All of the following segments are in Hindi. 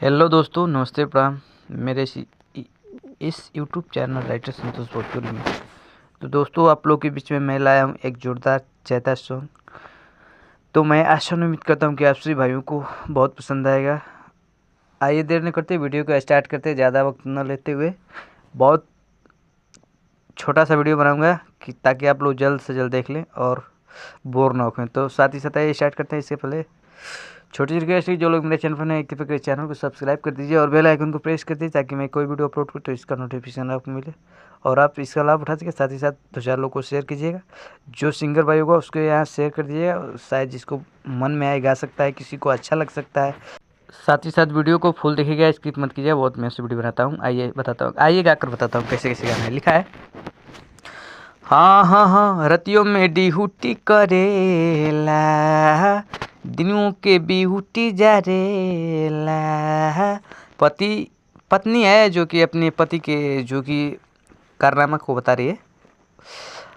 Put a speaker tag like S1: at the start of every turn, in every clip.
S1: हेलो दोस्तों, नमस्ते, प्रणाम। मेरे इस यूट्यूब चैनल राइटर संतोष भोजपुरी में तो दोस्तों आप लोग के बीच में मैं लाया हूँ एक जोरदार चैता सॉन्ग। तो मैं आशा उम्मीद करता हूँ कि आप सभी भाइयों को बहुत पसंद आएगा। आइए देर न करते वीडियो को स्टार्ट करते, ज़्यादा वक्त न लेते हुए। बहुत छोटा सा वीडियो बनाऊँगा कि ताकि आप लोग जल्द से जल्द देख लें और बोर ना हो। तो साथ ही साथ आइए स्टार्ट करते हैं। इससे पहले छोटी सी रिक्वेस्ट है, जो लोग मेरे चैनल पर नए कृपया करके चैनल को सब्सक्राइब कर दीजिए और बेल आइकन को प्रेस कर दीजिए ताकि मैं कोई वीडियो अपलोड करूँ तो इसका नोटिफिकेशन आपको मिले और आप इसका लाभ उठा सकें। साथ ही साथ 2-4 लोगों को शेयर कीजिएगा। जो सिंगर भाई होगा उसको यहाँ शेयर कर दीजिएगा, शायद जिसको मन में आए गा सकता है, किसी को अच्छा लग सकता है। साथ ही साथ वीडियो को फुल देखिएगा, स्किप मत कीजिए। बहुत मैं से वीडियो बनाता हूँ। आइए बताता हूँ, आइए गाकर बताता हूँ कैसे कैसे गाना है। लिखा है हाँ हाँ हाँ, रतियों में डिहूटी करेला, दिनों के बिहुटी जारेला। पति पत्नी है जो कि अपने पति के जो कि कारनामा को बता रही है।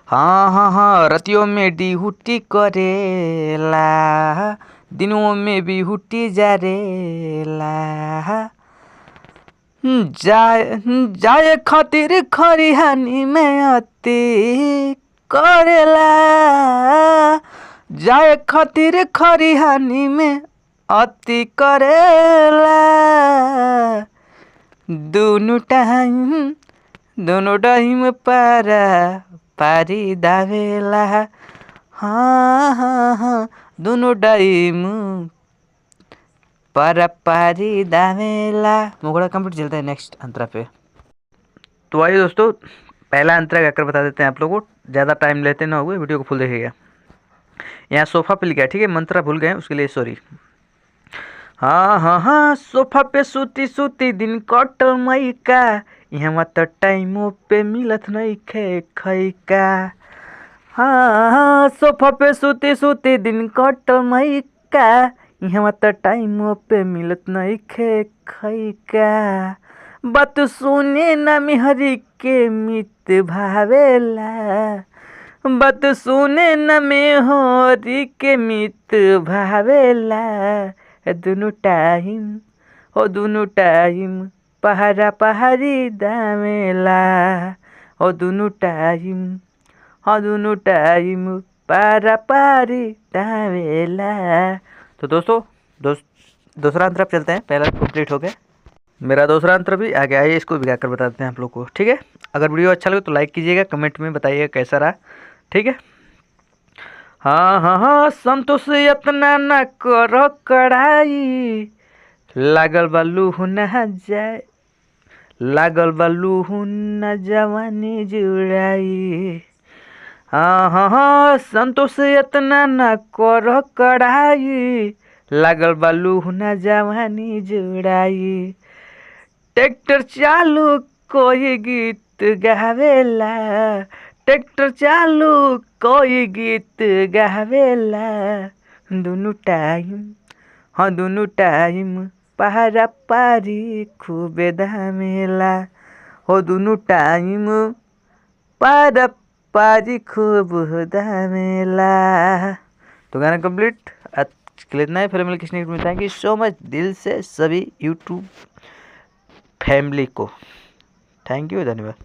S1: हाँ हाँ हाँ, रतियों में डिहूटी करेला, दिनों में बिहुटी जारेला। जाए खातिर खरिहानी में अति करेला, जाए खातिर खरिहानी में अति करेला। दोनों टाइम पारा पारी दावेला। हाँ हाँ हाँ, दोनों टाइम पारा पारी दावेला। मुगड़ा कंप्लीट चलता है नेक्स्ट अंतरा पे। तो आइए दोस्तों, पहला अंतरा गाकर बता देते हैं आप लोगों को, ज़्यादा टाइम लेते ना हुए, वीडियो को फुल देखिएगा। यहाँ सोफ़ा पे लिखा है, ठीक है, मंत्रा भूल गए उसके लिए सॉरी। हाँ हाँ हाँ, सोफा पे सूती सूती दिन कटल मई का, यहाँ तो टाइमों पे मिलत नहीं खे खई का। हाँ हाँ, सोफा पे सूती सूती दिन कटल मई का, यहाँ तो टाइमों पे मिलत नहीं खे खई का। बात सुने ना मिहरी के मित भावेला, बात सुने न मेहरी के मित भावेला। दोनों टाइम पहाड़ा पहाड़ी दामेला। और दोनों टाइम पारा पारी दामेला। तो दोस्तों दूसरा अंतर चलते हैं, पहला कंप्लीट हो गया, मेरा दूसरा अंतर भी आ गया। आइए इसको भी गाकर बताते हैं आप लोग को, ठीक है। अगर वीडियो अच्छा लगे तो लाइक कीजिएगा, कमेंट में बताइएगा कैसा रहा, ठीक है। हाँ हाँ हाँ, संतोष इतना न करो कढ़ाई, लागल बालू न जाए, लागल बालू न जवानी जुड़ाई। हाँ हाँ हाँ, संतोष इतना न करो कढ़ाई, लागल बालू न जवानी जुड़ाई। ट्रैक्टर चालू कोई गीत गावेला, ट्रैक्टर चालू कोई गीत गावेला। दोनों टाइम पहाड़ा पारी खूबे धामेला। हो दोनों टाइम पारा पारी खूब धामेला। तो गाना कंप्लीट आज के लिए इतना है। फिर मिले किसी ने, थैंक यू सो मच दिल से सभी यूट्यूब फैमिली को, थैंक यू, धन्यवाद।